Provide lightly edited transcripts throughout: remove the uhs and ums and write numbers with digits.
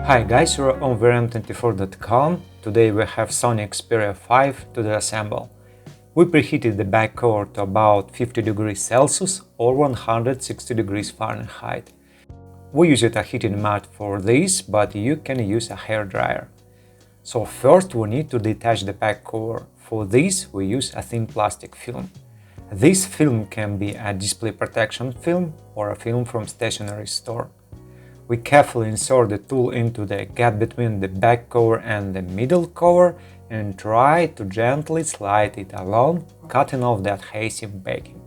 Hi guys, we're on VRM24.com. Today we have Sony Xperia 5 to disassemble. We preheated the back cover to about 50 degrees Celsius or 160 degrees Fahrenheit. We used a heating mat for this, but you can use a hair dryer. So first we need to detach the back cover. For this we use a thin plastic film. This film can be a display protection film or a film from stationery store. We carefully insert the tool into the gap between the back cover and the middle cover and try to gently slide it along, cutting off the adhesive backing.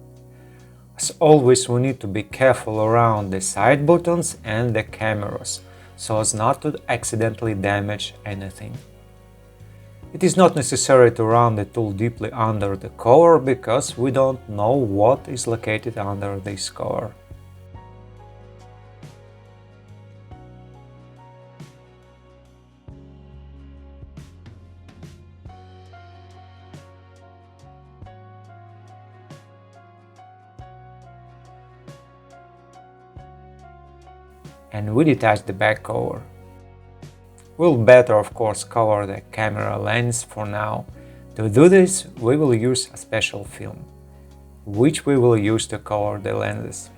As always, we need to be careful around the side buttons and the cameras, so as not to accidentally damage anything. It is not necessary to run the tool deeply under the cover because we don't know what is located under this cover. And we detach the back cover. We'll better of course cover the camera lens for now. To do this, we will use a special film, which we will use to cover the lenses.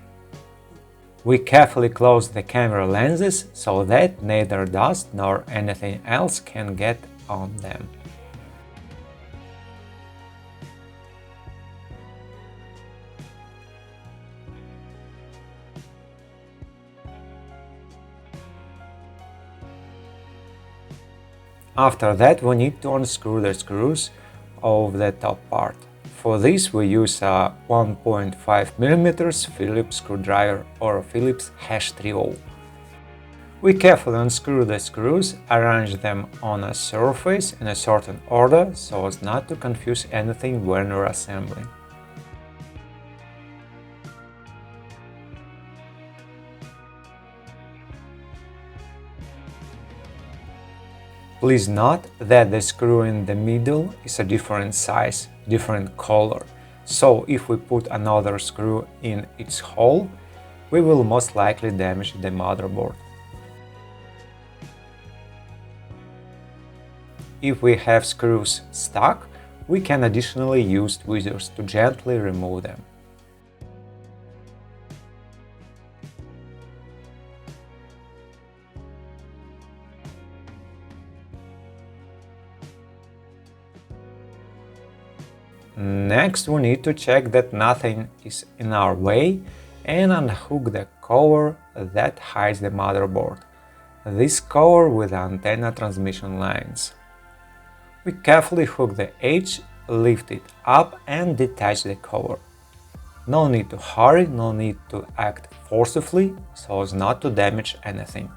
We carefully close the camera lenses so that neither dust nor anything else can get on them. After that, we need to unscrew the screws of the top part. For this, we use a 1.5 mm Phillips screwdriver or Phillips #30. We carefully unscrew the screws, arrange them on a surface in a certain order so as not to confuse anything when we're assembling. Please note that the screw in the middle is a different size, different color, so if we put another screw in its hole, we will most likely damage the motherboard. If we have screws stuck, we can additionally use tweezers to gently remove them. Next, we need to check that nothing is in our way and unhook the cover that hides the motherboard. This cover with antenna transmission lines. We carefully hook the edge, lift it up and detach the cover. No need to hurry, no need to act forcefully so as not to damage anything.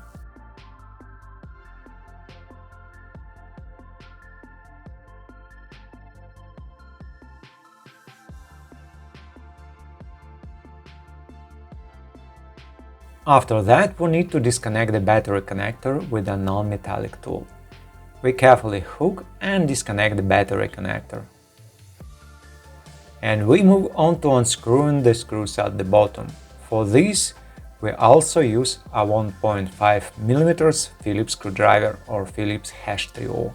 After that, we need to disconnect the battery connector with a non-metallic tool. We carefully hook and disconnect the battery connector. And we move on to unscrewing the screws at the bottom. For this, we also use a 1.5 mm Phillips screwdriver or Phillips #30.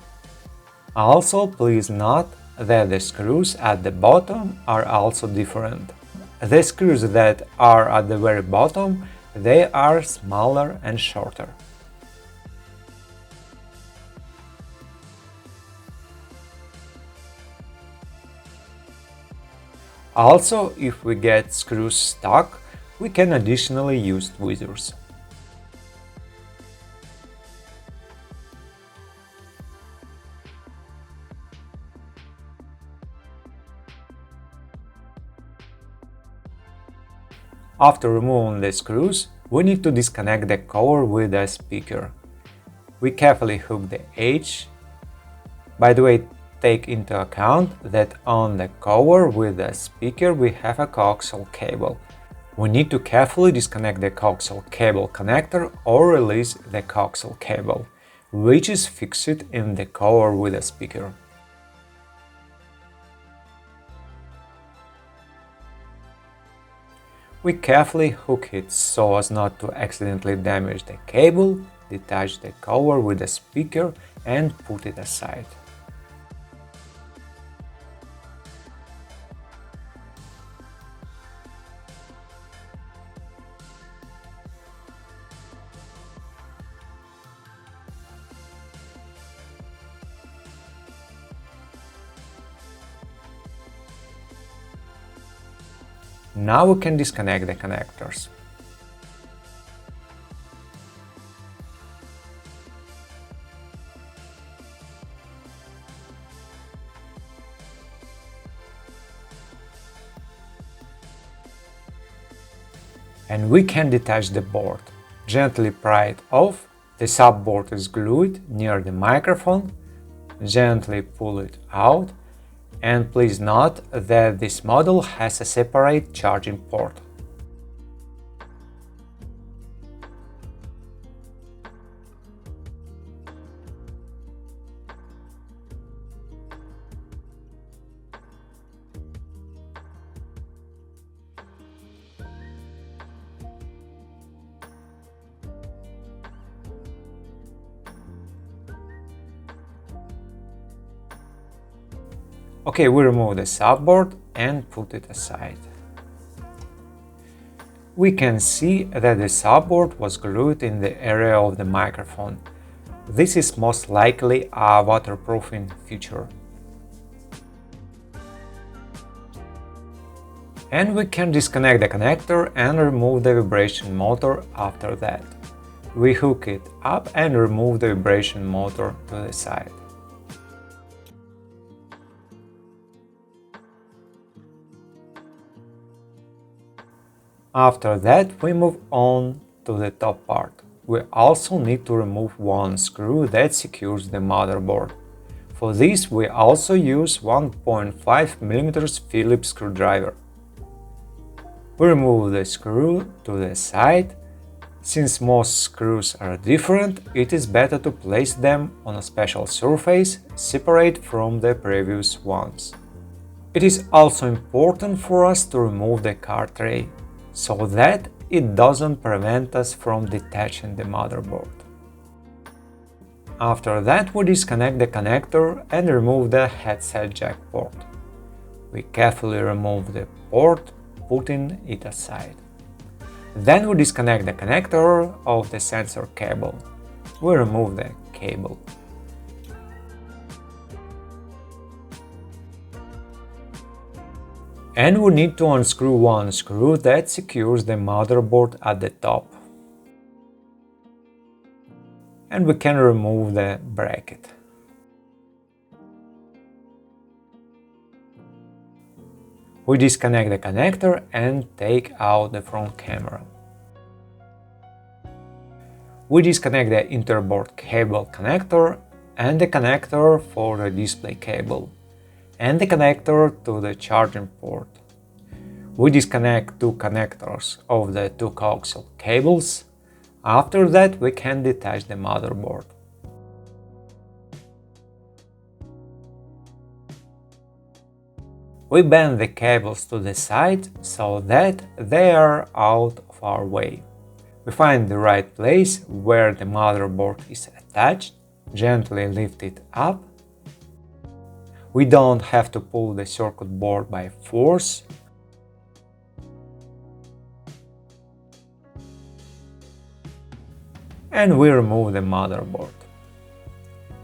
Also, please note that the screws at the bottom are also different. The screws that are at the very bottom, they are smaller and shorter. Also, if we get screws stuck, we can additionally use tweezers. After removing the screws, we need to disconnect the cover with a speaker. We carefully hook the edge. By the way, take into account that on the cover with the speaker we have a coaxial cable. We need to carefully disconnect the coaxial cable connector or release the coaxial cable, which is fixed in the cover with the speaker. We carefully hook it so as not to accidentally damage the cable detach the cover with a speaker and put it aside. Now we can disconnect the connectors. And we can detach the board. Gently pry it off. The subboard is glued near the microphone. Gently pull it out. And please note that this model has a separate charging port. Okay, we remove the subboard and put it aside. We can see that the subboard was glued in the area of the microphone. This is most likely a waterproofing feature. And we can disconnect the connector and remove the vibration motor after that. We hook it up and remove the vibration motor to the side. After that, we move on to the top part. We also need to remove one screw that secures the motherboard. For this, we also use 1.5 mm Phillips screwdriver. We remove the screw to the side. Since most screws are different, it is better to place them on a special surface, separate from the previous ones. It is also important for us to remove the card tray, so that it doesn't prevent us from detaching the motherboard. After that, we disconnect the connector and remove the headset jack port. We carefully remove the port, putting it aside. Then we disconnect the connector of the sensor cable. We remove the cable. And we need to unscrew one screw that secures the motherboard at the top. And we can remove the bracket. We disconnect the connector and take out the front camera. We disconnect the interboard cable connector and the connector for the display cable, and the connector to the charging port. We disconnect two connectors of the two coaxial cables. After that, we can detach the motherboard. We bend the cables to the side so that they are out of our way. We find the right place where the motherboard is attached, gently lift it up. We don't have to pull the circuit board by force. And we remove the motherboard.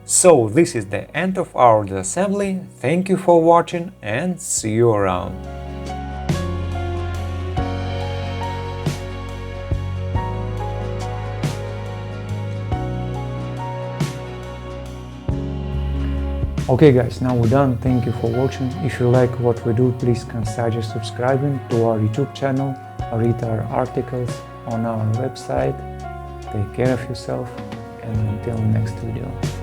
So this is the end of our disassembly. Thank you for watching and see you around. Okay guys, now we're done. Thank you for watching. If you like what we do, please consider subscribing to our YouTube channel or read our articles on our website. Take care of yourself and until next video.